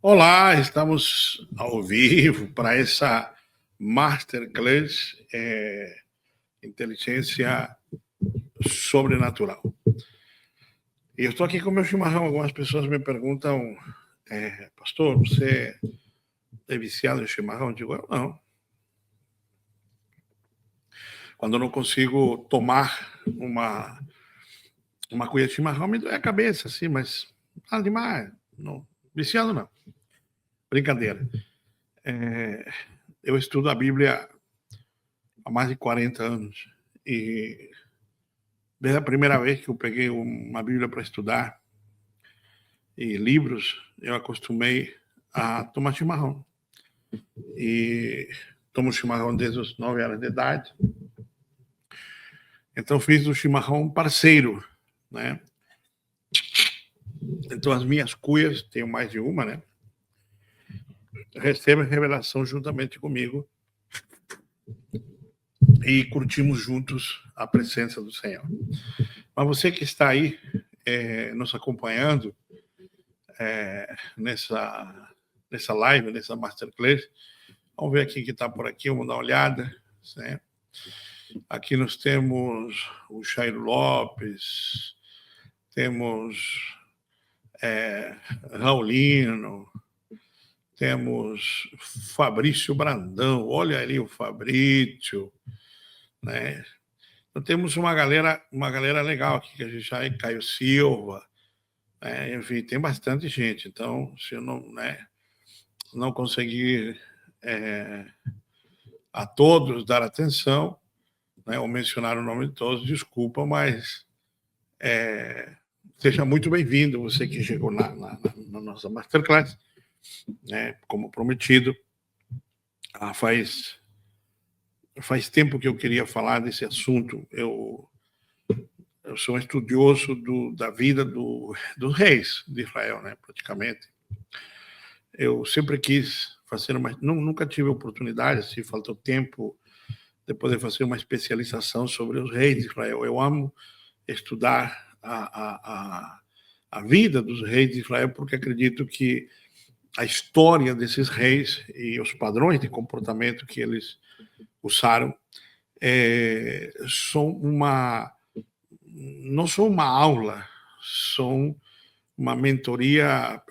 Olá, estamos ao vivo para essa Masterclass Inteligência Sobrenatural. E eu estou aqui com o meu chimarrão. Algumas pessoas me perguntam, pastor, você é viciado em chimarrão? Eu digo, eu não. Quando eu não consigo tomar uma colher de chimarrão, me dói a cabeça, assim, mas nada demais. Não, viciado não. Brincadeira. Eu estudo a Bíblia há mais de 40 anos. E desde a primeira vez que eu peguei uma Bíblia para estudar e livros, eu acostumei a tomar chimarrão. E tomo chimarrão desde os 9 anos de idade. Então fiz do chimarrão um parceiro, né? Então as minhas cuias, tenho mais de uma, né? Recebem revelação juntamente comigo e curtimos juntos a presença do Senhor. Mas você que está aí nos acompanhando nessa live, nessa Masterclass, vamos ver aqui que está por aqui, vamos dar uma olhada. Né? Aqui nós temos o Jairo Lopes, temos Raulino, temos Fabrício Brandão, olha ali o Fabrício, né? Então, temos uma galera legal aqui, que a gente já é Caio Silva, enfim, tem bastante gente. Então, se eu não conseguir a todos dar atenção, ou mencionar o nome de todos, desculpa, mas seja muito bem-vindo, você que chegou na nossa Masterclass, como prometido. Faz tempo que eu queria falar desse assunto. Eu sou um estudioso da vida dos reis de Israel, praticamente. Eu sempre quis fazer nunca tive oportunidade, se faltou tempo de poder fazer uma especialização sobre os reis de Israel. Eu amo estudar a vida dos reis de Israel, porque acredito que a história desses reis e os padrões de comportamento que eles usaram não são uma aula, são uma mentoria,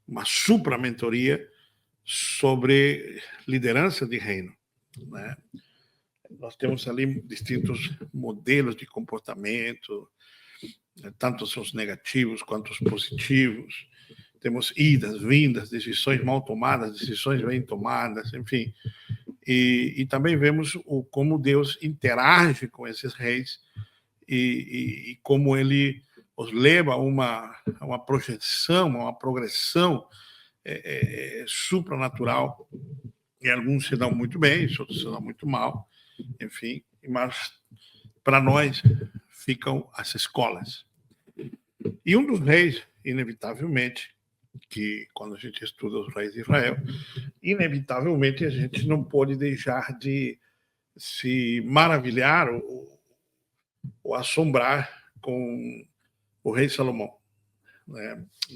uma supra-mentoria sobre liderança de reino. Né? Nós temos ali distintos modelos de comportamento, tanto os negativos quanto os positivos. Temos idas, vindas, decisões mal tomadas, decisões bem tomadas, enfim. E também vemos como Deus interage com esses reis e como ele os leva a uma projeção, a uma progressão supranatural. E alguns se dão muito bem, outros se dão muito mal, enfim. Mas para nós ficam as escolas. E um dos reis, inevitavelmente, que quando a gente estuda os reis de Israel, inevitavelmente a gente não pode deixar de se maravilhar ou assombrar com o rei Salomão,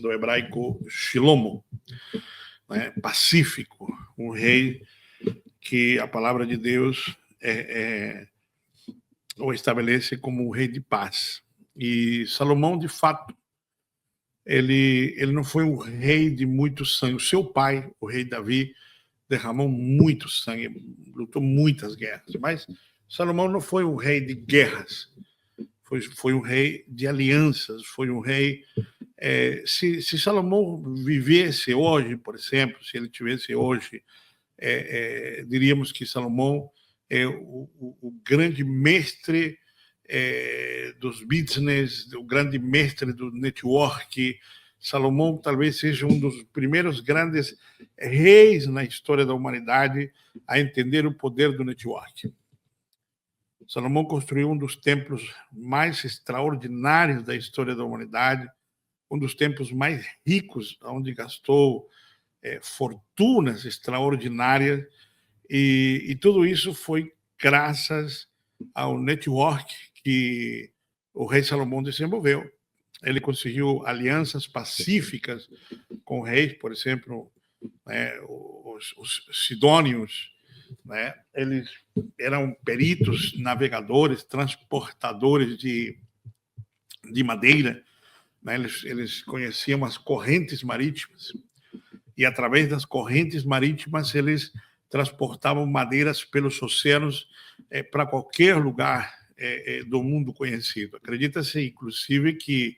do hebraico Shilomo, pacífico, um rei que a palavra de Deus o estabelece como um rei de paz. E Salomão, de fato, ele não foi um rei de muito sangue. O seu pai, o rei Davi, derramou muito sangue, lutou muitas guerras. Mas Salomão não foi um rei de guerras, foi um rei de alianças, foi um rei... se Salomão vivesse hoje, por exemplo, se ele tivesse hoje, diríamos que Salomão é o grande mestre dos business, o grande mestre do network. Salomão talvez seja um dos primeiros grandes reis na história da humanidade a entender o poder do network. Salomão construiu um dos templos mais extraordinários da história da humanidade, um dos templos mais ricos, onde gastou fortunas extraordinárias, e tudo isso foi graças ao network que o rei Salomão desenvolveu. Ele conseguiu alianças pacíficas com reis, por exemplo, né, os sidônios, né, eles eram peritos, navegadores, transportadores de madeira, né, eles conheciam as correntes marítimas, e através das correntes marítimas eles transportavam madeiras pelos oceanos para qualquer lugar do mundo conhecido. Acredita-se, inclusive, que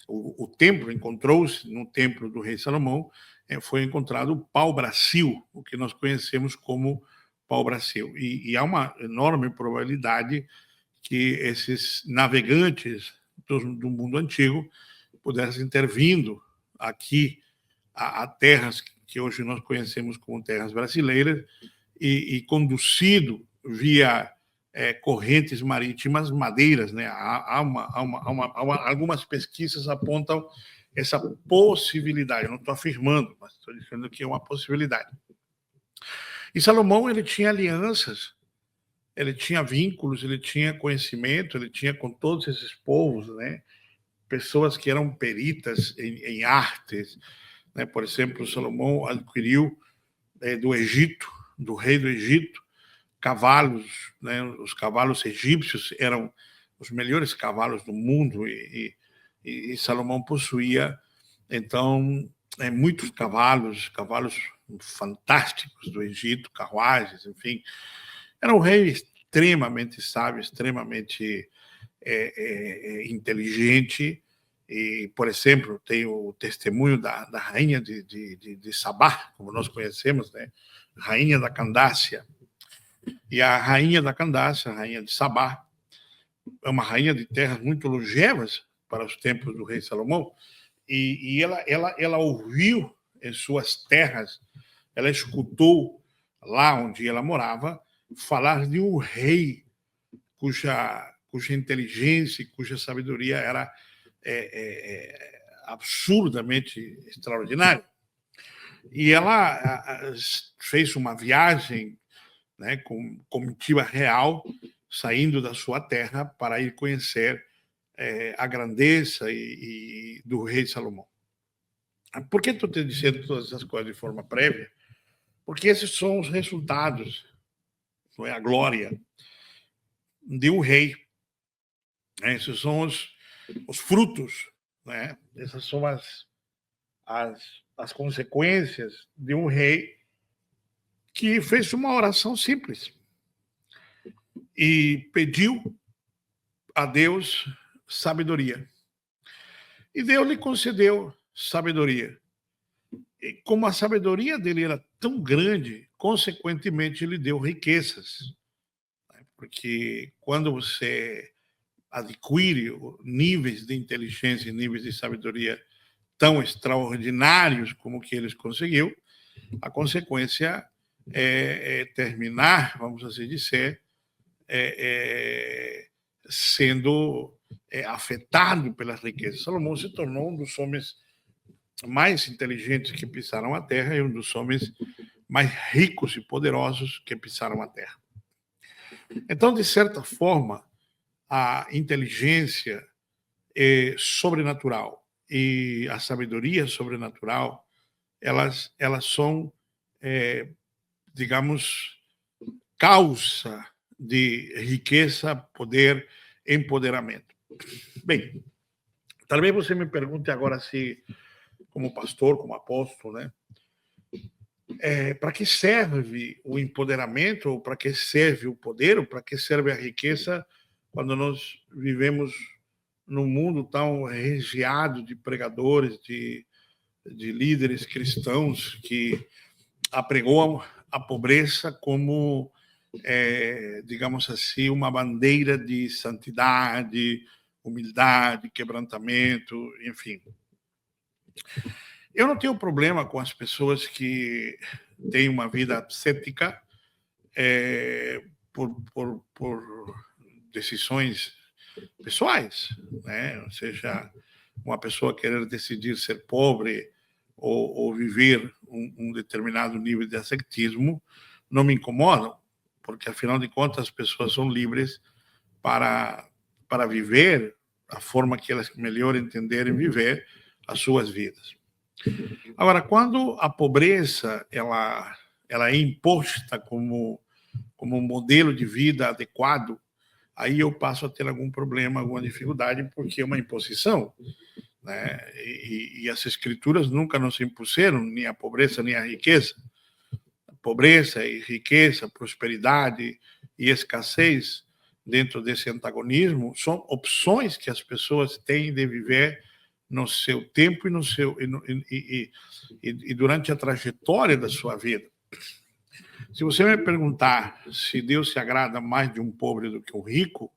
o templo encontrou-se no templo do rei Salomão, foi encontrado o pau-brasil, o que nós conhecemos como pau-brasil. E há uma enorme probabilidade que esses navegantes do mundo antigo pudessem ter vindo aqui a terras que hoje nós conhecemos como terras brasileiras e conduzido via correntes marítimas madeiras, né? Algumas pesquisas apontam essa possibilidade. Eu não estou afirmando, mas estou dizendo que é uma possibilidade. E Salomão, ele tinha alianças, ele tinha vínculos, ele tinha conhecimento, ele tinha com todos esses povos, né? Pessoas que eram peritas em artes, né? Por exemplo, Salomão adquiriu do Egito, do rei do Egito, cavalos, né? Os cavalos egípcios eram os melhores cavalos do mundo e Salomão possuía, então, muitos cavalos fantásticos do Egito, carruagens, enfim. Era um rei extremamente sábio, extremamente inteligente. E, por exemplo, tem o testemunho da rainha de Sabá, como nós conhecemos, né? Rainha da Candácia. E a rainha da Candácia, a rainha de Sabá, é uma rainha de terras muito longevas para os tempos do rei Salomão, e ela ouviu em suas terras, ela escutou lá onde ela morava falar de um rei cuja inteligência e cuja sabedoria era absurdamente extraordinária. E ela fez uma viagem, né, com comitiva real, saindo da sua terra para ir conhecer a grandeza do rei Salomão. Por que estou te dizendo todas essas coisas de forma prévia? Porque esses são os resultados, não é a glória de um rei. Né? Esses são os frutos, né? Essas são as consequências de um rei que fez uma oração simples e pediu a Deus sabedoria. E Deus lhe concedeu sabedoria. E como a sabedoria dele era tão grande, consequentemente, ele deu riquezas. Porque quando você adquire níveis de inteligência e níveis de sabedoria tão extraordinários como que eles conseguiu, a consequência é terminar, vamos assim dizer, sendo afetado pelas riquezas. Salomão se tornou um dos homens mais inteligentes que pisaram a terra e um dos homens mais ricos e poderosos que pisaram a terra. Então, de certa forma, a inteligência sobrenatural e a sabedoria sobrenatural, elas são, digamos, causa de riqueza, poder, empoderamento. Bem, talvez você me pergunte agora se, como pastor, como apóstolo, né? Para que serve o empoderamento, ou para que serve o poder, ou para que serve a riqueza quando nós vivemos num mundo tão recheado de pregadores, de líderes cristãos que apregoam a pobreza como, digamos assim, uma bandeira de santidade, humildade, quebrantamento, enfim. Eu não tenho problema com as pessoas que têm uma vida cética por decisões pessoais, né? Ou seja, uma pessoa querer decidir ser pobre ou viver um determinado nível de ascetismo não me incomoda, porque afinal de contas as pessoas são livres para viver a forma que elas melhor entenderem viver, as suas vidas. Agora, quando a pobreza ela é imposta como um modelo de vida adequado, aí eu passo a ter algum problema, alguma dificuldade, porque é uma imposição, né? E as escrituras nunca nos impuseram nem a pobreza nem a riqueza. A pobreza e riqueza, prosperidade e escassez, dentro desse antagonismo, são opções que as pessoas têm de viver no seu tempo e durante a trajetória da sua vida. Se você me perguntar se Deus se agrada mais de um pobre do que um rico,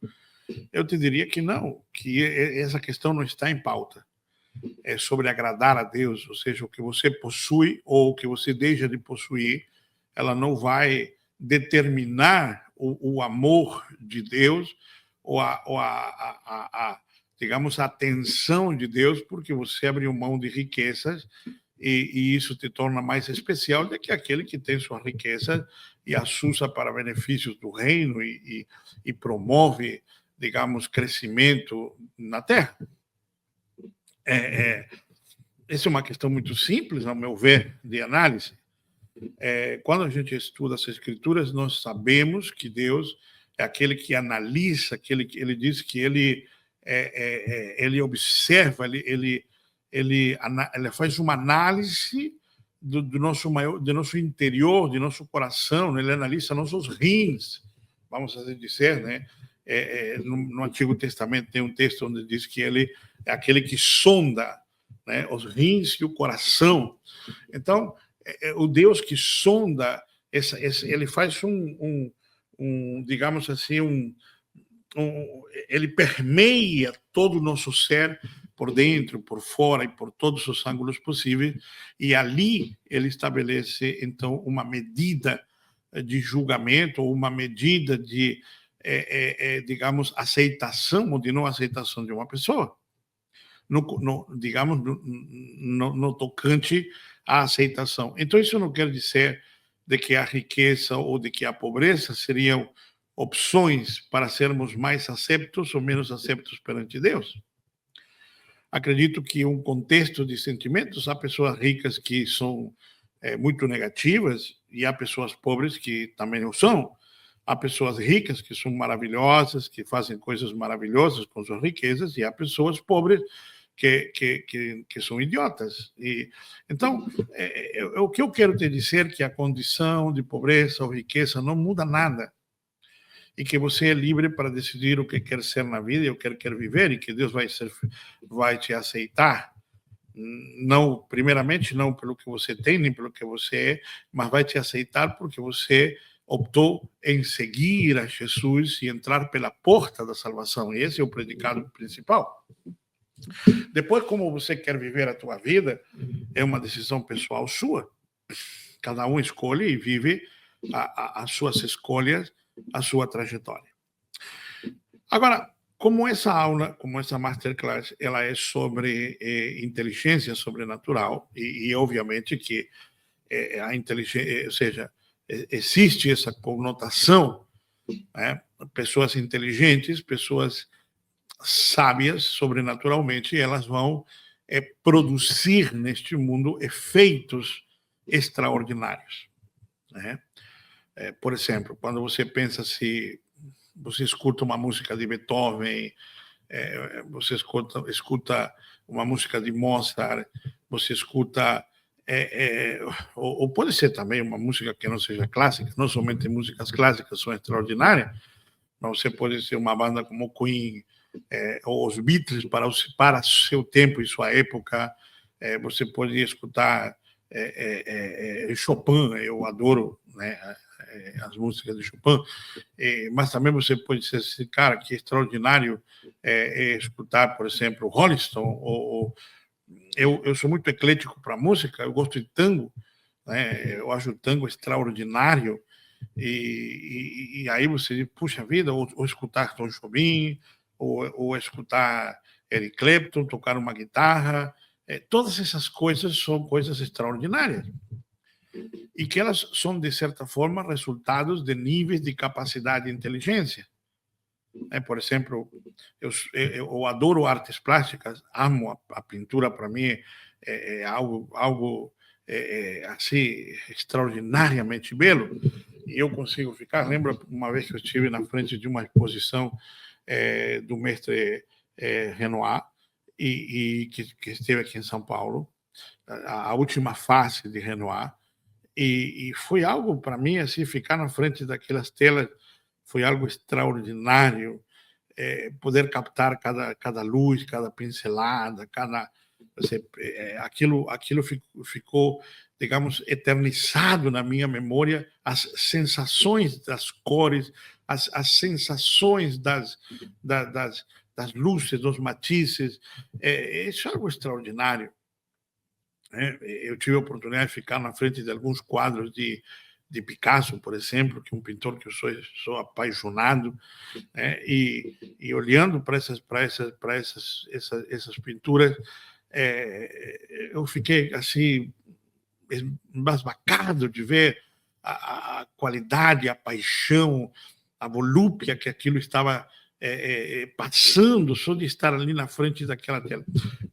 eu te diria que não, que essa questão não está em pauta. É sobre agradar a Deus, ou seja, o que você possui ou o que você deixa de possuir, ela não vai determinar o amor de Deus ou digamos, a atenção de Deus, porque você abriu mão de riquezas e isso te torna mais especial do que aquele que tem sua riqueza e as usa para benefícios do reino e promove, digamos, crescimento na terra. Essa é uma questão muito simples, ao meu ver, de análise. Quando a gente estuda as Escrituras, nós sabemos que Deus é aquele que analisa, ele diz que ele observa, ele faz uma análise do nosso interior, do nosso coração, né? Ele analisa nossos rins, vamos assim dizer, né? No Antigo Testamento tem um texto onde diz que ele é aquele que sonda, né, os rins e o coração. Então, o Deus que sonda, ele faz digamos assim, ele permeia todo o nosso ser por dentro, por fora e por todos os ângulos possíveis, e ali ele estabelece, então, uma medida de julgamento, ou uma medida de, digamos, aceitação ou de não aceitação de uma pessoa. Digamos, no tocante à aceitação. Então, isso não quer dizer de que a riqueza ou de que a pobreza seriam opções para sermos mais aceitos ou menos aceitos perante Deus. Acredito que um contexto de sentimentos, há pessoas ricas que são muito negativas e há pessoas pobres que também o são. Há pessoas ricas que são maravilhosas, que fazem coisas maravilhosas com suas riquezas, e há pessoas pobres que são idiotas. Então, o que eu quero te dizer é que a condição de pobreza ou riqueza não muda nada, e que você é livre para decidir o que quer ser na vida e o que quer viver, e que Deus vai te aceitar, não, primeiramente, não pelo que você tem, nem pelo que você é, mas vai te aceitar porque você optou em seguir a Jesus e entrar pela porta da salvação. E esse é o predicado principal. Depois, como você quer viver a tua vida, é uma decisão pessoal sua. Cada um escolhe e vive as suas escolhas, a sua trajetória. Agora, como essa aula, como essa masterclass, ela é sobre inteligência sobrenatural, e obviamente que a inteligência, ou seja, existe essa conotação, né? Pessoas inteligentes, pessoas sábias, sobrenaturalmente, elas vão produzir neste mundo efeitos extraordinários, né? Por exemplo, quando você pensa se você escuta uma música de Beethoven, você escuta uma música de Mozart, você escuta ou pode ser também uma música que não seja clássica, não somente músicas clássicas são extraordinárias, mas você pode ser uma banda como Queen, ou os Beatles para seu tempo e sua época. Você pode escutar Chopin, eu adoro, né, as músicas de Chopin, mas também você pode ser esse cara que é extraordinário escutar, por exemplo, Rolling Stone. Eu sou muito eclético para música, eu gosto de tango, né, eu acho o tango extraordinário. E aí você diz, puxa vida, ou escutar Tom Jobim, ou escutar Eric Clapton, tocar uma guitarra, todas essas coisas são coisas extraordinárias. E que elas são, de certa forma, resultados de níveis de capacidade e inteligência. Por exemplo, eu adoro artes plásticas, amo a pintura, para mim é algo assim extraordinariamente belo, e eu consigo ficar. Lembro uma vez que eu estive na frente de uma exposição do mestre Renoir, que esteve aqui em São Paulo, a última face de Renoir, e foi algo para mim assim, ficar na frente daquelas telas foi algo extraordinário, poder captar cada luz, cada pincelada, aquilo ficou, digamos, eternizado na minha memória, as sensações das cores, as sensações das luzes, dos matizes, isso é algo extraordinário. Eu tive a oportunidade de ficar na frente de alguns quadros de Picasso, por exemplo, que é um pintor que eu sou apaixonado, e olhando para essas pinturas, eu fiquei assim embasbacado de ver a qualidade, a paixão, a volúpia que aquilo estava passando só de estar ali na frente daquela tela.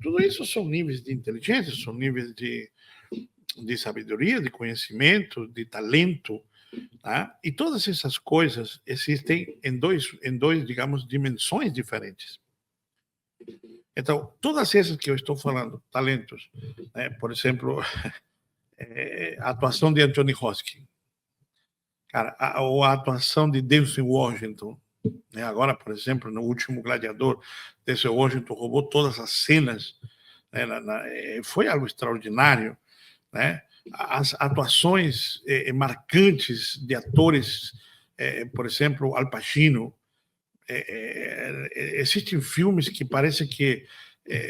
Tudo isso são níveis de inteligência, são níveis de sabedoria, de conhecimento, de talento, tá? E todas essas coisas existem em dois, digamos, dimensões diferentes. Então, todas essas que eu estou falando, talentos, por exemplo, a atuação de Anthony Hopkins, cara, ou a atuação de Denzel Washington, agora, por exemplo, no último Gladiador, Denzel Washington roubou todas as cenas, foi algo extraordinário, né? As atuações marcantes de atores, por exemplo, Al Pacino. Existem filmes que parece que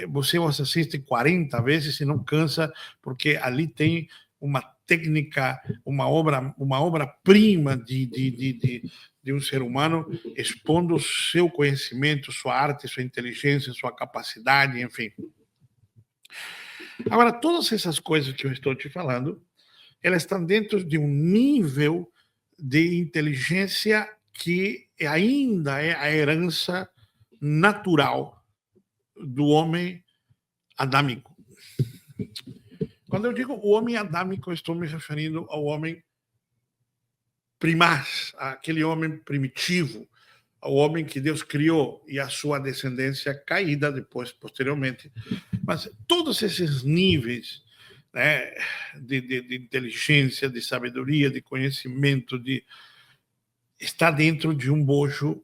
você os assiste 40 vezes e não cansa, porque ali tem uma técnica, uma obra-prima de um ser humano expondo seu conhecimento, sua arte, sua inteligência, sua capacidade, enfim. Agora, todas essas coisas que eu estou te falando, elas estão dentro de um nível de inteligência que ainda é a herança natural do homem adâmico. Quando eu digo o homem adâmico, eu estou me referindo ao homem primaz, aquele homem primitivo, ao homem que Deus criou e a sua descendência caída depois, posteriormente. Mas todos esses níveis, né, de inteligência, de sabedoria, de conhecimento, está dentro de um bojo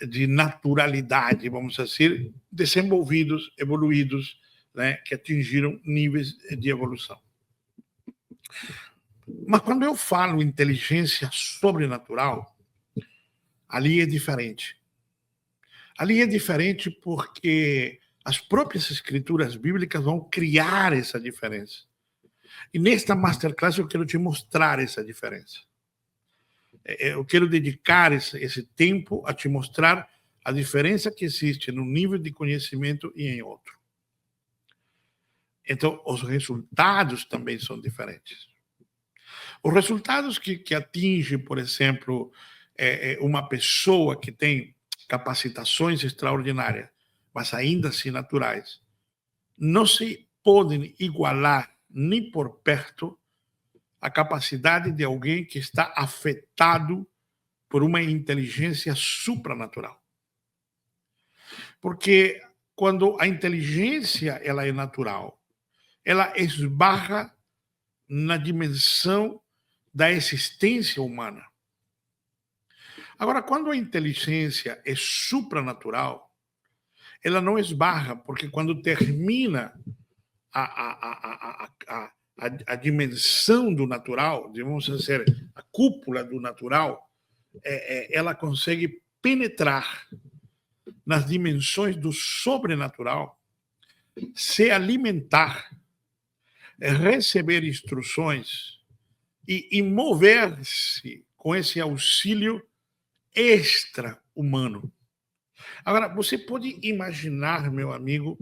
de naturalidade, vamos dizer, desenvolvidos, evoluídos, né, que atingiram níveis de evolução. Mas quando eu falo inteligência sobrenatural, ali é diferente. Ali é diferente porque as próprias escrituras bíblicas vão criar essa diferença. E nesta masterclass eu quero te mostrar essa diferença. Eu quero dedicar esse tempo a te mostrar a diferença que existe no nível de conhecimento e em outro. Então, os resultados também são diferentes. Os resultados que atingem, por exemplo, uma pessoa que tem capacitações extraordinárias, mas ainda assim naturais, não se podem igualar nem por perto a capacidade de alguém que está afetado por uma inteligência supranatural. Porque quando a inteligência ela é natural, ela esbarra na dimensão da existência humana. Agora, quando a inteligência é supranatural, ela não esbarra, porque quando termina a dimensão do natural, vamos dizer, a cúpula do natural, ela consegue penetrar nas dimensões do sobrenatural, se alimentar, receber instruções e mover-se com esse auxílio extra-humano. Agora, você pode imaginar, meu amigo,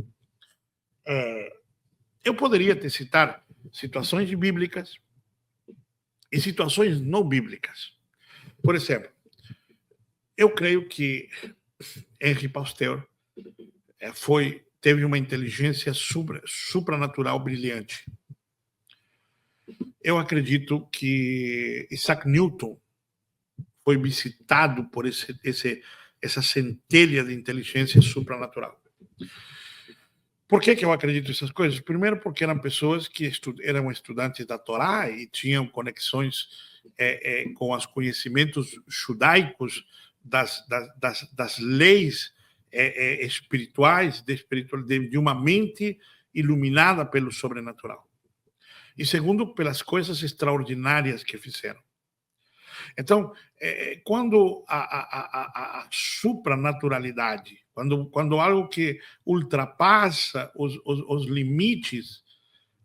eu poderia te citar situações bíblicas e situações não bíblicas. Por exemplo, eu creio que Henri Pasteur, teve uma inteligência supranatural brilhante. Eu acredito que Isaac Newton foi visitado por essa centelha de inteligência supranatural. Por que eu acredito nessas coisas? Primeiro, porque eram pessoas que eram estudantes da Torá e tinham conexões com os conhecimentos judaicos das leis espirituais, de uma mente iluminada pelo sobrenatural. E segundo, pelas coisas extraordinárias que fizeram. Então, quando a supranaturalidade, quando algo que ultrapassa os limites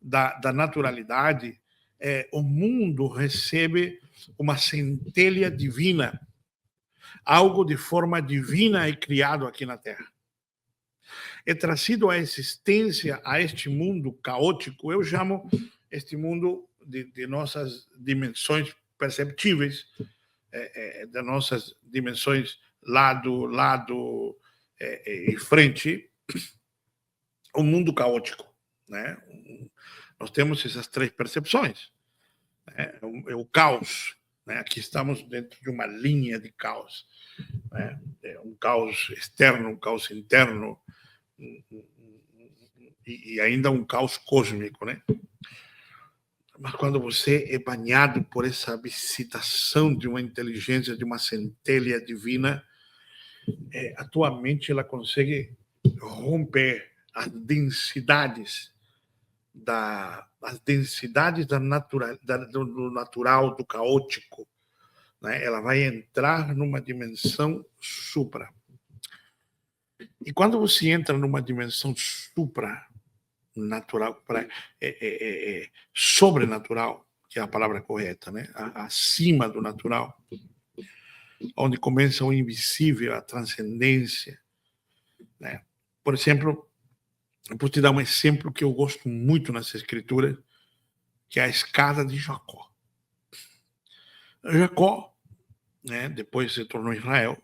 da naturalidade, o mundo recebe uma centelha divina. Algo de forma divina é criado aqui na Terra. É trazido à existência a este mundo caótico. Eu chamo este mundo de nossas dimensões perceptíveis, das nossas dimensões lado e frente, o mundo caótico, né? Nós temos essas três percepções, né? O caos, né? Aqui estamos dentro de uma linha de caos, né? Um caos externo, um caos interno e ainda um caos cósmico, né? Mas quando você é banhado por essa visitação de uma inteligência, de uma centelha divina, a tua mente ela consegue romper as densidades do natural, do caótico, né? Ela vai entrar numa dimensão supra. E quando você entra numa dimensão supranatural, sobrenatural, que é a palavra correta, né? Acima do natural, onde começa o invisível, a transcendência, né? Por exemplo, eu vou te dar um exemplo que eu gosto muito nessa escritura, que é a escada de Jacó. Jacó, né, depois se tornou Israel,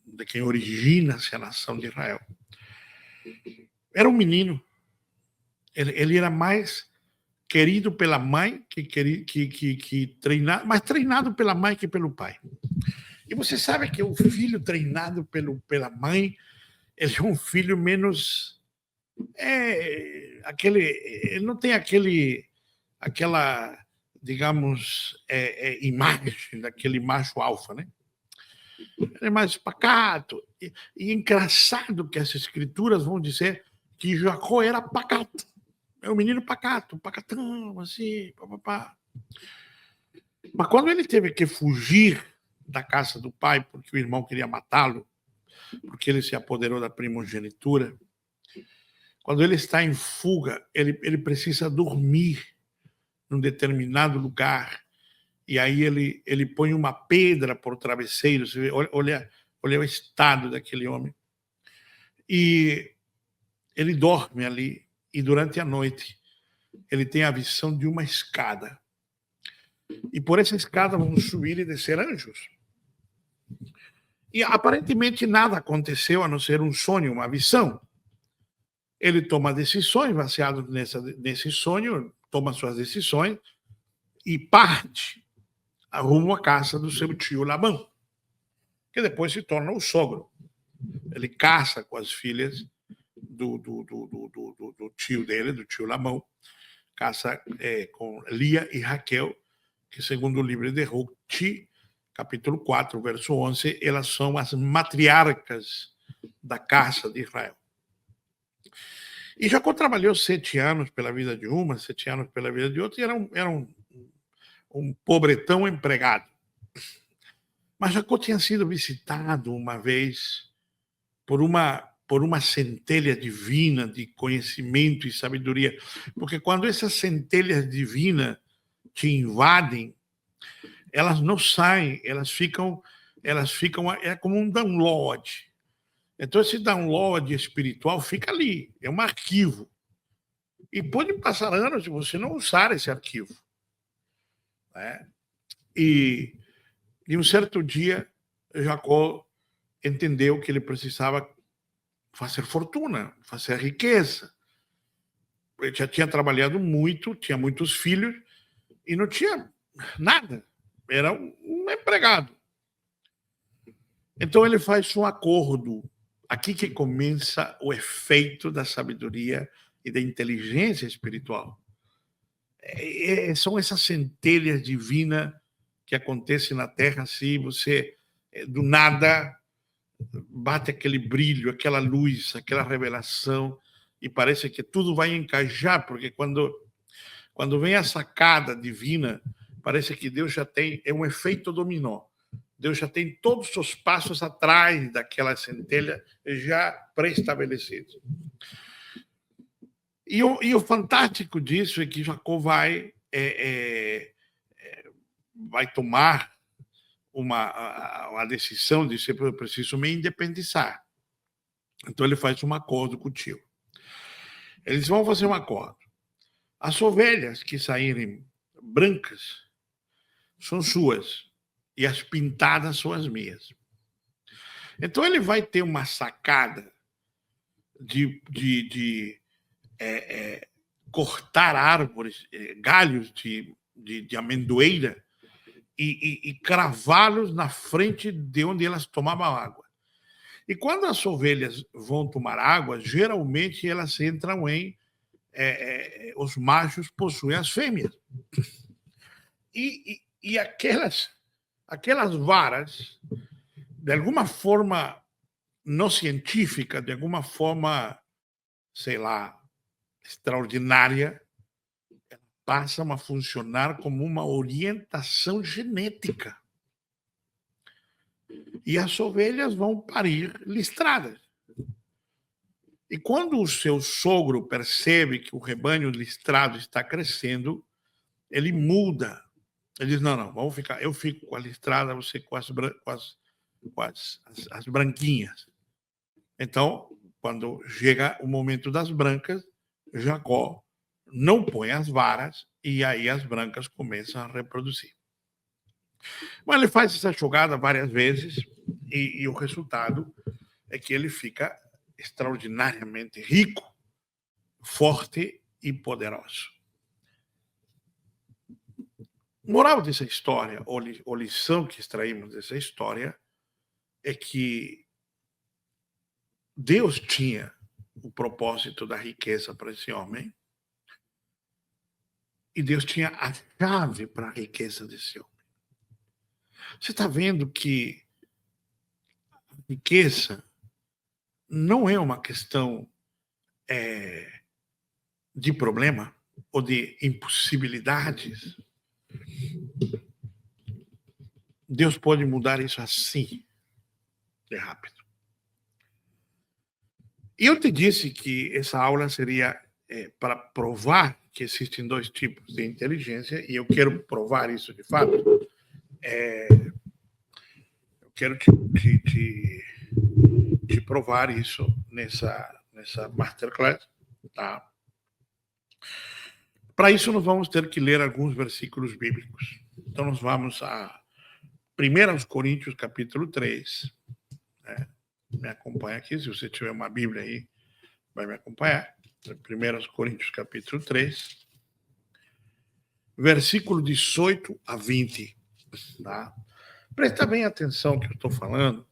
de quem origina-se a nação de Israel. Era um menino. Ele era mais querido pela mãe que treinado, mais treinado pela mãe que pelo pai. E você sabe que o filho treinado pela mãe, ele é um filho menos ele não tem aquela, digamos, imagem daquele macho alfa, né? Ele é mais pacato. E engraçado que as escrituras vão dizer que Jacó era pacato. É um menino pacato, pacatão, assim, papapá. Mas quando ele teve que fugir da casa do pai, porque o irmão queria matá-lo, porque ele se apoderou da primogenitura, quando ele está em fuga, ele precisa dormir num determinado lugar. E aí ele põe uma pedra por travesseiro. Olha o estado daquele homem. E ele dorme ali. E durante a noite, ele tem a visão de uma escada. E por essa escada vão subir e descer anjos. E aparentemente nada aconteceu a não ser um sonho, uma visão. Ele toma decisões baseado nesse sonho, toma suas decisões e parte rumo à casa do seu tio Labão, que depois se torna o sogro. Ele casa com as filhas do tio dele, do tio Labão, casa com Lia e Raquel, que segundo o livro de Ruth, capítulo 4, verso 11, elas são as matriarcas da casa de Israel. E Jacó trabalhou 7 anos pela vida de uma, 7 anos pela vida de outra, e era um pobretão empregado. Mas Jacó tinha sido visitado uma vez por uma centelha divina de conhecimento e sabedoria. Porque quando essas centelhas divinas te invadem, elas não saem, elas ficam é como um download. Então, esse download espiritual fica ali, é um arquivo. E pode passar anos se você não usar esse arquivo, né? E um certo dia, Jacó entendeu que ele precisava fazer fortuna, fazer riqueza. Ele já tinha trabalhado muito, tinha muitos filhos e não tinha nada. Era um empregado. Então ele faz um acordo. Aqui que começa o efeito da sabedoria e da inteligência espiritual. São essas centelhas divinas que acontecem na Terra, assim, você, do nada, bate aquele brilho, aquela luz, aquela revelação, e parece que tudo vai encaixar, porque quando vem a sacada divina, parece que Deus já tem, é um efeito dominó. Deus já tem todos os passos atrás daquela centelha já pré-estabelecidos. E o fantástico disso é que Jacó vai tomar uma decisão de ser preciso me independizar. Então ele faz um acordo com o tio. Eles vão fazer um acordo. As ovelhas que saírem brancas são suas e as pintadas são as minhas. Então ele vai ter uma sacada de cortar árvores, galhos de amendoeira e cravá-los na frente de onde elas tomavam água. E quando as ovelhas vão tomar água, geralmente elas entram em... os machos possuem as fêmeas. E aquelas varas, de alguma forma não científica, de alguma forma, sei lá, extraordinária, passam a funcionar como uma orientação genética. E as ovelhas vão parir listradas. E quando o seu sogro percebe que o rebanho listrado está crescendo, ele muda. Ele diz, não, vamos ficar. Eu fico com a listrada, você com as branquinhas. Então, quando chega o momento das brancas, Jacó não põe as varas e aí as brancas começam a reproduzir. Mas ele faz essa jogada várias vezes e o resultado é que ele fica extraordinariamente rico, forte e poderoso. Moral dessa história, ou lição que extraímos dessa história, é que Deus tinha o propósito da riqueza para esse homem e Deus tinha a chave para a riqueza desse homem. Você está vendo que a riqueza não é uma questão de problema ou de impossibilidades. Deus pode mudar isso assim, de rápido. E eu te disse que essa aula seria para provar que existem dois tipos de inteligência, e eu quero provar isso de fato. Eu quero te provar isso nessa masterclass, tá? Para isso, nós vamos ter que ler alguns versículos bíblicos. Então, nós vamos a 1 Coríntios, capítulo 3. Né? Me acompanha aqui, se você tiver uma Bíblia aí, vai me acompanhar. 1 Coríntios, capítulo 3, versículo 18 a 20. Tá? Presta bem atenção no que eu estou falando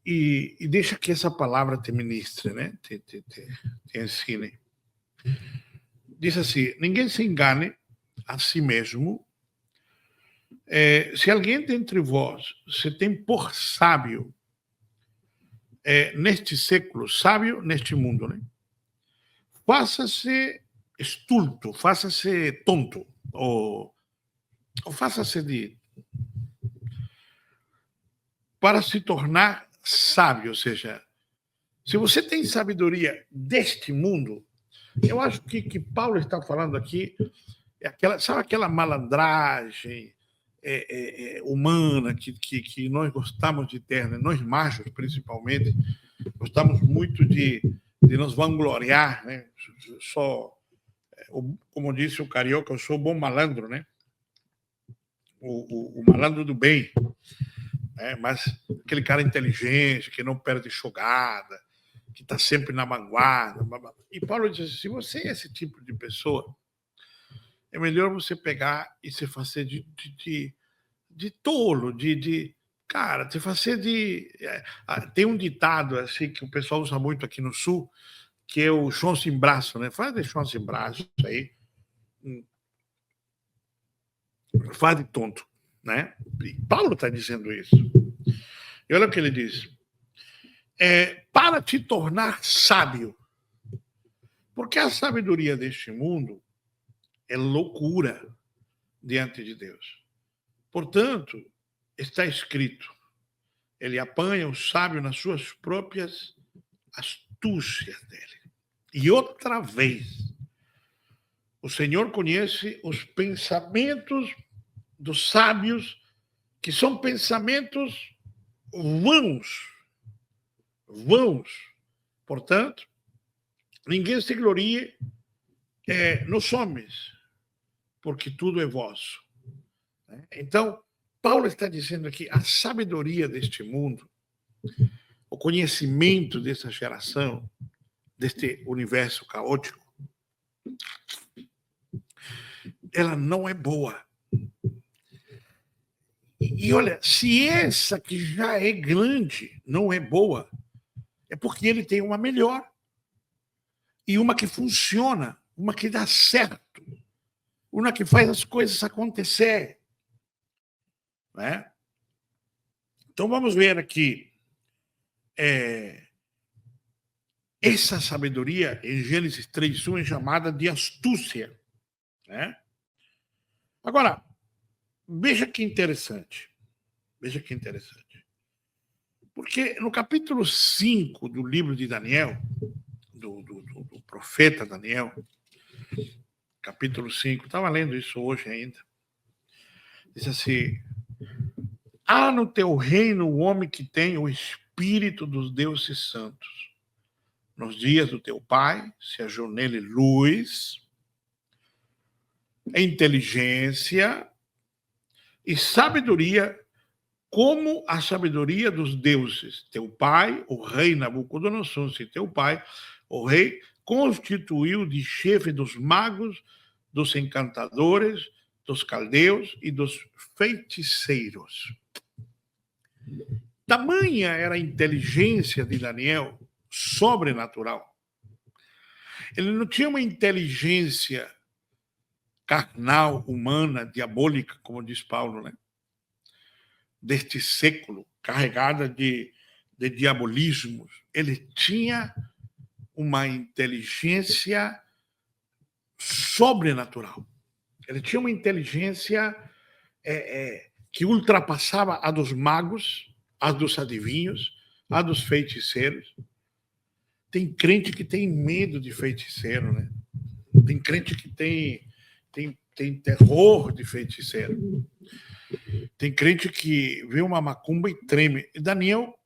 e deixa que essa palavra te ministre, né? te ensine. Diz assim, ninguém se engane a si mesmo. Se alguém dentre vós se tem por sábio neste século, sábio neste mundo, né? Faça-se estulto, faça-se tonto, ou faça-se para se tornar sábio. Ou seja, se você tem sabedoria deste mundo, eu acho que Paulo está falando aqui, sabe aquela malandragem humana que nós gostamos de ter, né? Nós machos, principalmente, gostamos muito de nos vangloriar, né? Como disse o carioca, eu sou bom malandro, né? O malandro do bem. Mas aquele cara inteligente, que não perde jogada, que está sempre na vanguarda. E Paulo diz assim, se você é esse tipo de pessoa, é melhor você pegar e se fazer de tolo, cara, te fazer de... Tem um ditado assim que o pessoal usa muito aqui no Sul, que é o chão sem braço, né? Faz de chão sem braço, isso aí. Faz de tonto, né? E Paulo está dizendo isso. E olha o que ele diz. Para te tornar sábio. Porque a sabedoria deste mundo é loucura diante de Deus. Portanto, está escrito, ele apanha o sábio nas suas próprias astúcias dele. E outra vez, o Senhor conhece os pensamentos dos sábios, que são pensamentos vãos. Vãos. Portanto, ninguém se glorie nos homens, porque tudo é vosso. Então, Paulo está dizendo aqui, a sabedoria deste mundo, o conhecimento dessa geração, deste universo caótico, ela não é boa. E olha, se essa que já é grande não é boa, é porque ele tem uma melhor. E uma que funciona, uma que dá certo, uma que faz as coisas acontecer. Né? Então vamos ver aqui. Essa sabedoria, em Gênesis 3:1, é chamada de astúcia. Né? Agora, veja que interessante. Veja que interessante. Porque no capítulo 5 do livro de Daniel, do profeta Daniel, capítulo 5, estava lendo isso hoje ainda, diz assim, há no teu reino o homem que tem o espírito dos deuses santos. Nos dias do teu pai, se achou nele luz, inteligência e sabedoria, como a sabedoria dos deuses. Teu pai, o rei Nabucodonosor, se teu pai, o rei, constituiu de chefe dos magos, dos encantadores, dos caldeus e dos feiticeiros. Tamanha era a inteligência de Daniel, sobrenatural. Ele não tinha uma inteligência carnal, humana, diabólica, como diz Paulo, né? Deste século, carregada de diabolismos. Ele tinha uma inteligência sobrenatural. Ele tinha uma inteligência que ultrapassava a dos magos, a dos adivinhos, a dos feiticeiros. Tem crente que tem medo de feiticeiro, né? Tem crente que tem terror de feiticeiro. Tem crente que vê uma macumba e treme. E Daniel,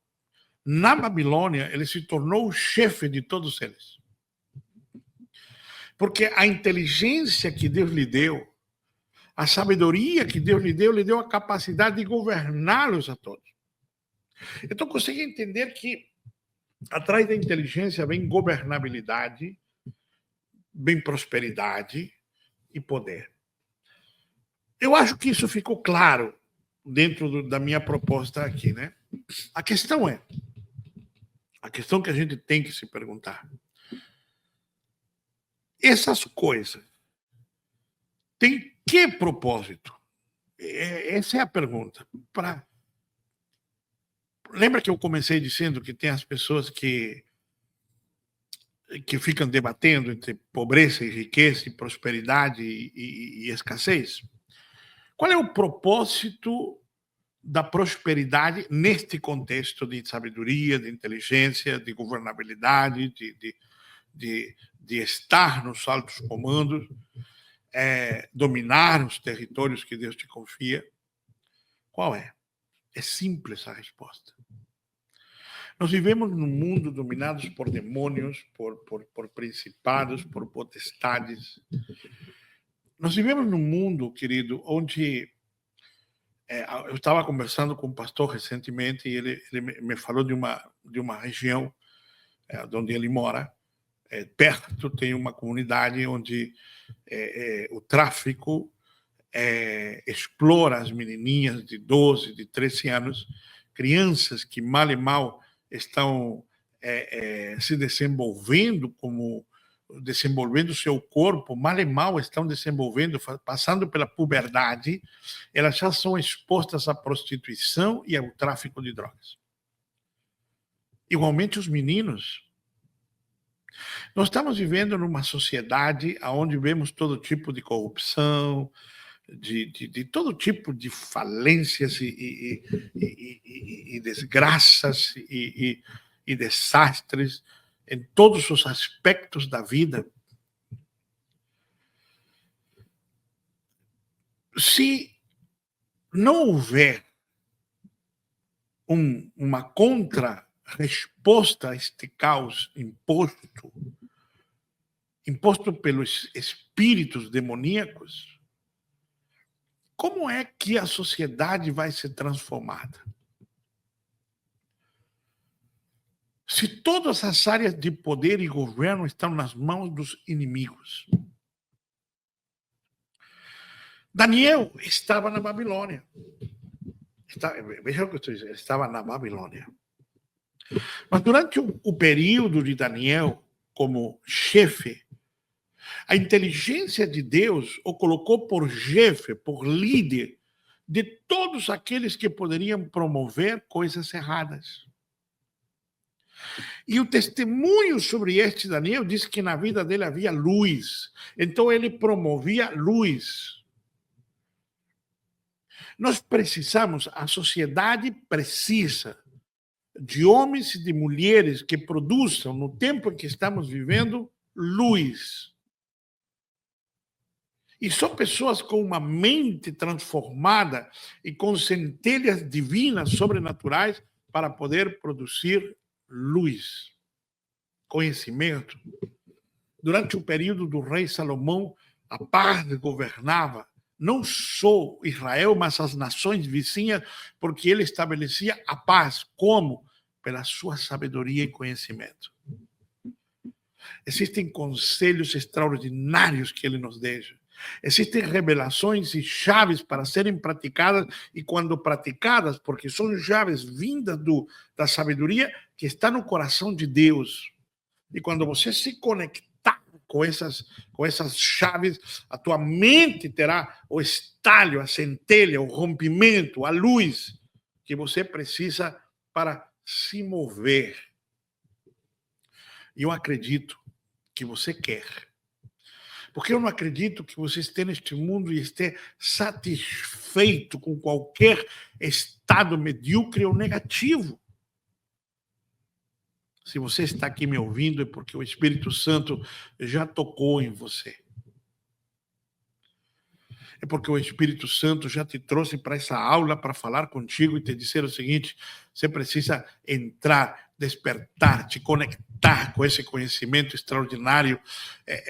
na Babilônia, ele se tornou o chefe de todos eles. Porque a inteligência que Deus lhe deu, a sabedoria que Deus lhe deu a capacidade de governá-los a todos. Então, consegue entender que atrás da inteligência vem governabilidade, vem prosperidade e poder. Eu acho que isso ficou claro dentro da minha proposta aqui, né? A questão que a gente tem que se perguntar, essas coisas têm que propósito? Essa é a pergunta. Lembra que eu comecei dizendo que tem as pessoas que ficam debatendo entre pobreza e riqueza, e prosperidade e escassez? Qual é o propósito da prosperidade neste contexto de sabedoria, de inteligência, de governabilidade, de estar nos altos comandos, dominar os territórios que Deus te confia? Qual é? É simples a resposta. Nós vivemos num mundo dominado por demônios, por principados, por potestades. Nós vivemos num mundo, querido, onde eu estava conversando com um pastor recentemente e ele me falou de uma região onde ele mora. Perto tem uma comunidade onde o tráfico explora as menininhas de 12, de 13 anos, crianças que mal e mal estão se desenvolvendo desenvolvendo seu corpo, mal e mal estão desenvolvendo, passando pela puberdade, elas já são expostas à prostituição e ao tráfico de drogas. Igualmente os meninos. Nós estamos vivendo numa sociedade onde vemos todo tipo de corrupção, de todo tipo de falências e desgraças e desastres em todos os aspectos da vida. Se não houver uma contra-resposta a este caos imposto pelos espíritos demoníacos, como é que a sociedade vai ser transformada? Se todas as áreas de poder e governo estão nas mãos dos inimigos. Daniel estava na Babilônia. Veja o que eu estou dizendo, ele estava na Babilônia. Mas durante o período de Daniel como chefe, a inteligência de Deus o colocou por chefe, por líder de todos aqueles que poderiam promover coisas erradas. E o testemunho sobre este Daniel diz que na vida dele havia luz. Então ele promovia luz. Nós precisamos, a sociedade precisa de homens e de mulheres que produzam, no tempo em que estamos vivendo, luz. E só pessoas com uma mente transformada e com centelhas divinas, sobrenaturais, para poder produzir luz, conhecimento. Durante o período do rei Salomão, a paz governava não só Israel, mas as nações vizinhas, porque ele estabelecia a paz. Como? Pela sua sabedoria e conhecimento. Existem conselhos extraordinários que ele nos deixa. Existem revelações e chaves para serem praticadas, e quando praticadas, porque são chaves vindas da sabedoria que está no coração de Deus. E quando você se conectar com essas chaves, a tua mente terá o estalho, a centelha, o rompimento, a luz que você precisa para se mover. E eu acredito que você quer. Porque eu não acredito que você esteja neste mundo e esteja satisfeito com qualquer estado medíocre ou negativo. Se você está aqui me ouvindo, é porque o Espírito Santo já tocou em você. É porque o Espírito Santo já te trouxe para essa aula para falar contigo e te dizer o seguinte: você precisa entrar, despertar, te conectar com esse conhecimento extraordinário.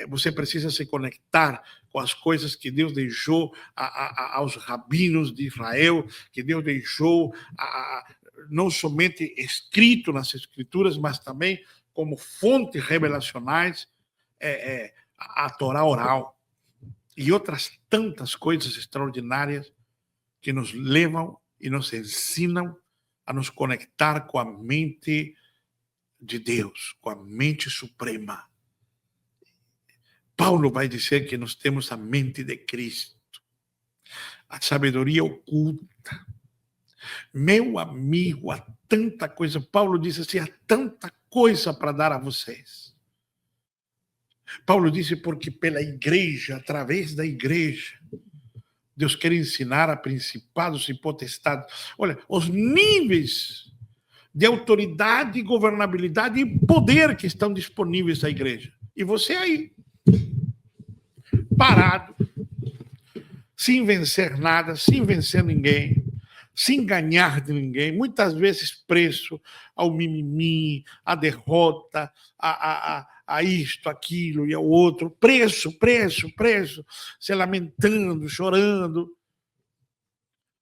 Você precisa se conectar com as coisas que Deus deixou aos rabinos de Israel, que Deus deixou não somente escrito nas Escrituras, mas também como fontes revelacionais, a Torá oral. E outras tantas coisas extraordinárias que nos levam e nos ensinam a nos conectar com a mente de Deus, com a mente suprema. Paulo vai dizer que nós temos a mente de Cristo, a sabedoria oculta. Meu amigo, há tanta coisa. Paulo diz assim: há tanta coisa para dar a vocês. Paulo disse: porque pela igreja, através da igreja, Deus quer ensinar a principados e potestades. Olha, os níveis de autoridade, governabilidade e poder que estão disponíveis à igreja. E você aí, parado, sem vencer nada, sem vencer ninguém, sem ganhar de ninguém, muitas vezes preso ao mimimi, à derrota, a isto, aquilo e ao outro, preso, se lamentando, chorando.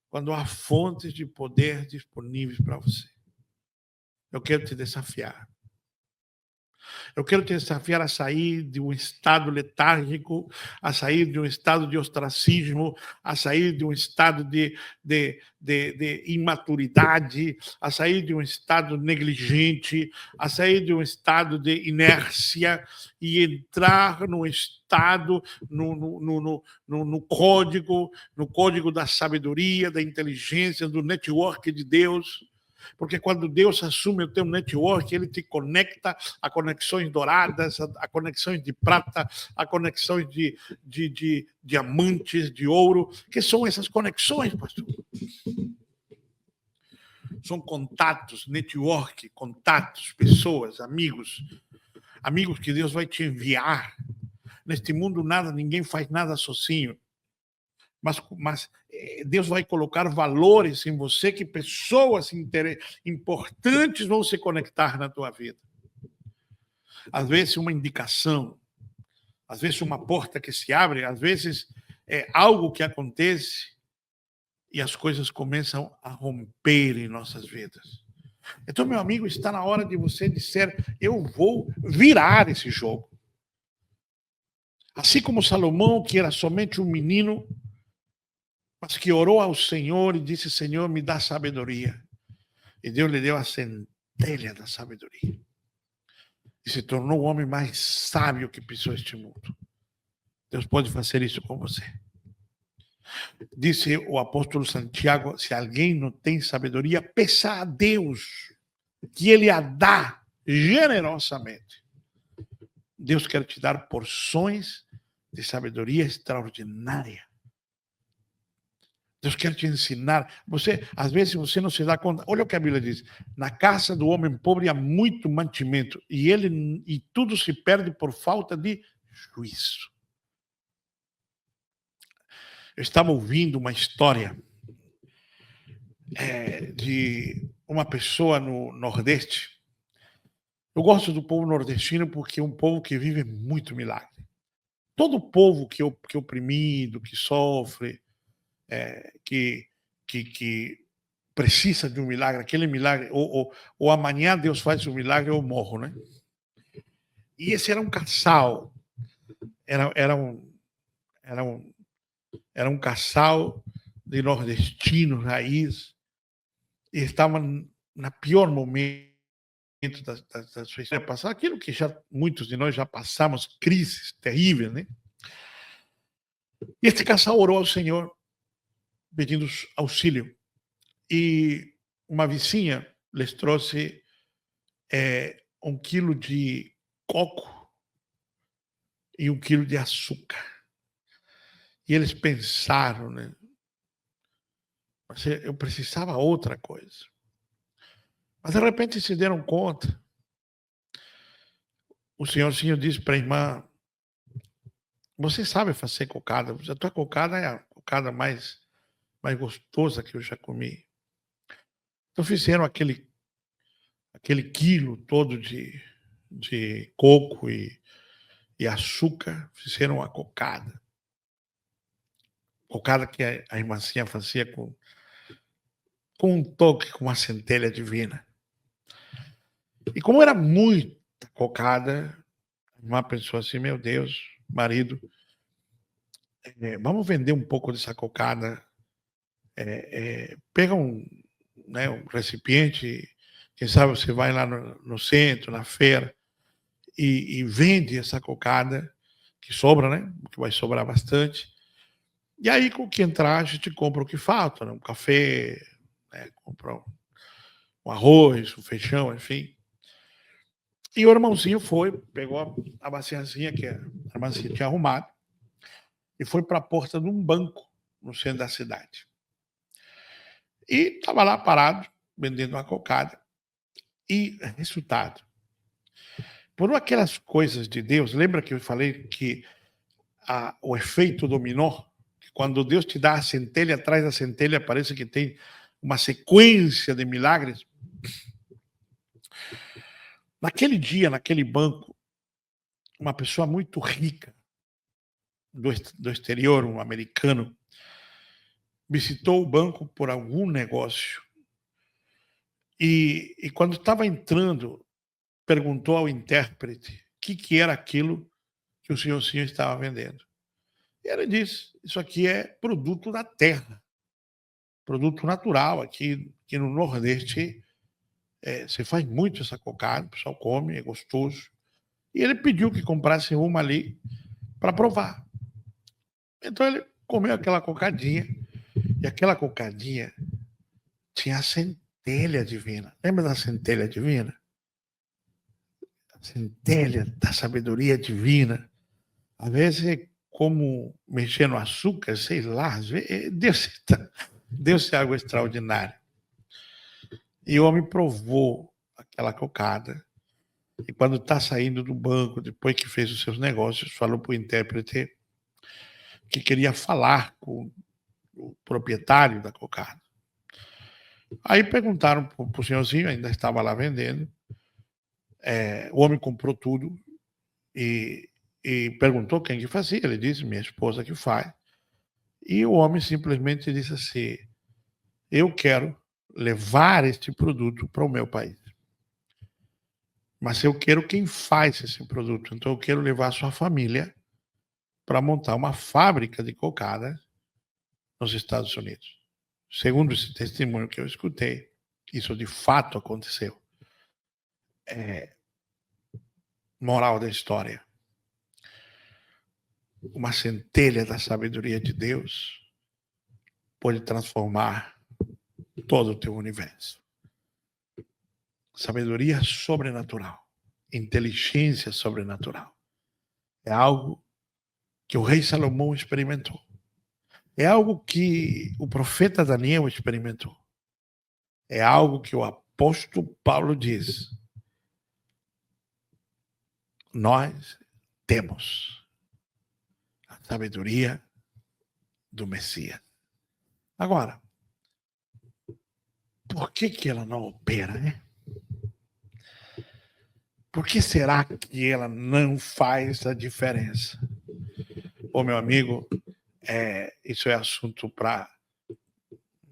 quando há fontes de poder disponíveis para você. Eu quero te desafiar. Eu quero te desafiar a sair de um estado letárgico, a sair de um estado de ostracismo, a sair de um estado de imaturidade, a sair de um estado negligente, a sair de um estado de inércia e entrar no estado, no código da sabedoria, da inteligência, do network de Deus. Porque quando Deus assume o teu network, Ele te conecta a conexões douradas, a conexões de prata, a conexões de diamantes, de ouro. Que são essas conexões, pastor? São contatos, network, contatos, pessoas, amigos. Amigos que Deus vai te enviar. Neste mundo ninguém faz nada sozinho. Mas Deus vai colocar valores em você que pessoas importantes vão se conectar na tua vida. Às vezes uma indicação, às vezes uma porta que se abre, às vezes é algo que acontece e as coisas começam a romper em nossas vidas. Então, meu amigo, está na hora de você dizer: eu vou virar esse jogo. Assim como Salomão, que era somente um menino, mas que orou ao Senhor e disse: Senhor, me dá sabedoria. E Deus lhe deu a centelha da sabedoria. E se tornou o homem mais sábio que pisou este mundo. Deus pode fazer isso com você. Disse o apóstolo Santiago: se alguém não tem sabedoria, peça a Deus, que Ele a dá generosamente. Deus quer te dar porções de sabedoria extraordinária. Deus quer te ensinar. Às vezes, você não se dá conta. Olha o que a Bíblia diz: na casa do homem pobre há muito mantimento, e tudo se perde por falta de juízo. Eu estava ouvindo uma história de uma pessoa no Nordeste. Eu gosto do povo nordestino porque é um povo que vive muito milagre. Todo povo que é oprimido, que sofre, que precisa de um milagre, aquele milagre, ou amanhã Deus faz um milagre, eu morro, né? E esse era um casal, era um casal de nordestinos raiz, e estavam na pior momento da sua história passada, aquilo que muitos de nós já passamos, crises terríveis, né? E este casal orou ao Senhor pedindo auxílio. E uma vizinha lhes trouxe 1 quilo de coco e 1 quilo de açúcar. E eles pensaram, né? Mas eu precisava outra coisa. Mas de repente se deram conta. O senhorzinho disse para a irmã: você sabe fazer cocada? A tua cocada é a cocada mais gostosa que eu já comi. Então fizeram aquele quilo todo de coco e açúcar, fizeram a cocada. Cocada que a irmãzinha fazia com um toque, com uma centelha divina. E como era muita cocada, a irmã pensou assim: meu Deus, marido, vamos vender um pouco dessa cocada. Pega um recipiente, quem sabe você vai lá no centro, na feira, e vende essa cocada, que sobra, né? Que vai sobrar bastante. E aí, com o que entrar, a gente compra o que falta, né? Um café, né? Compra um arroz, um feijão, enfim. E o irmãozinho pegou a baciazinha que a irmãzinha tinha arrumado e foi para a porta de um banco no centro da cidade. E estava lá parado, vendendo uma cocada. E, resultado, por aquelas coisas de Deus, lembra que eu falei que o efeito dominó, que quando Deus te dá a centelha, atrás da centelha parece que tem uma sequência de milagres? Naquele dia, naquele banco, uma pessoa muito rica do exterior, um americano, visitou o banco por algum negócio e quando estava entrando, perguntou ao intérprete o que era aquilo que o senhorzinho estava vendendo. E ele disse: isso aqui é produto da terra, produto natural. Aqui no Nordeste se faz muito essa cocada, o pessoal come, é gostoso. E ele pediu que comprasse uma ali para provar. Então ele comeu aquela cocadinha, e aquela cocadinha tinha a centelha divina. Lembra da centelha divina? A centelha da sabedoria divina. Às vezes é como mexer no açúcar, sei lá, às vezes deu-se algo extraordinário. E o homem provou aquela cocada, e quando está saindo do banco, depois que fez os seus negócios, falou para o intérprete que queria falar com o proprietário da cocada. Aí perguntaram para o senhorzinho, ainda estava lá vendendo, o homem comprou tudo e perguntou quem que fazia. Ele disse: minha esposa que faz. E o homem simplesmente disse assim: eu quero levar este produto para o meu país, mas eu quero quem faz esse produto, então eu quero levar a sua família para montar uma fábrica de cocada nos Estados Unidos. Segundo esse testemunho que eu escutei, isso de fato aconteceu. Moral da história: uma centelha da sabedoria de Deus pode transformar todo o teu universo. Sabedoria sobrenatural, inteligência sobrenatural. É algo que o rei Salomão experimentou. É algo que o profeta Daniel experimentou. É algo que o apóstolo Paulo diz: nós temos a sabedoria do Messias. Agora, por que ela não opera, né? Por que será que ela não faz a diferença? Ô, meu amigo, isso é assunto para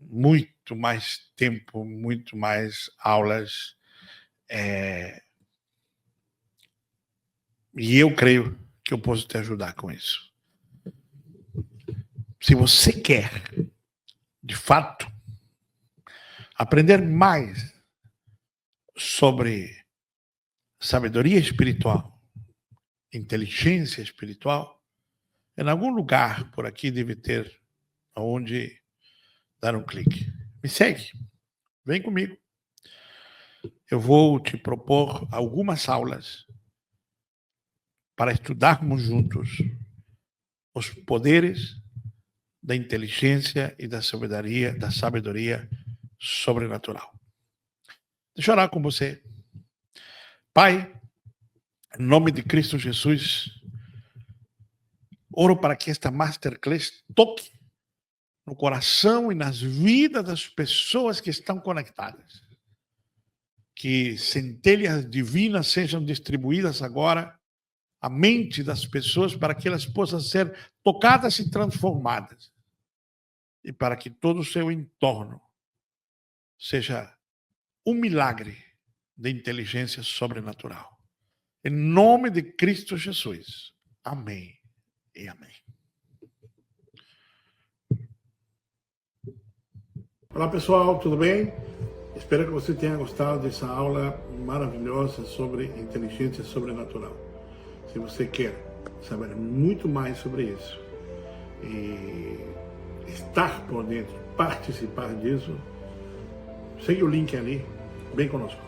muito mais tempo, muito mais aulas. E eu creio que eu posso te ajudar com isso. Se você quer, de fato, aprender mais sobre sabedoria espiritual, inteligência espiritual, em algum lugar por aqui deve ter onde dar um clique. Me segue, vem comigo. Eu vou te propor algumas aulas para estudarmos juntos os poderes da inteligência e da sabedoria sobrenatural. Deixa eu orar com você. Pai, em nome de Cristo Jesus, oro para que esta masterclass toque no coração e nas vidas das pessoas que estão conectadas. Que centelhas divinas sejam distribuídas agora à mente das pessoas para que elas possam ser tocadas e transformadas. E para que todo o seu entorno seja um milagre de inteligência sobrenatural. Em nome de Cristo Jesus. Amém e amém. Olá pessoal, tudo bem? Espero que você tenha gostado dessa aula maravilhosa sobre inteligência sobrenatural. Se você quer saber muito mais sobre isso e estar por dentro, participar disso, segue o link ali, vem conosco.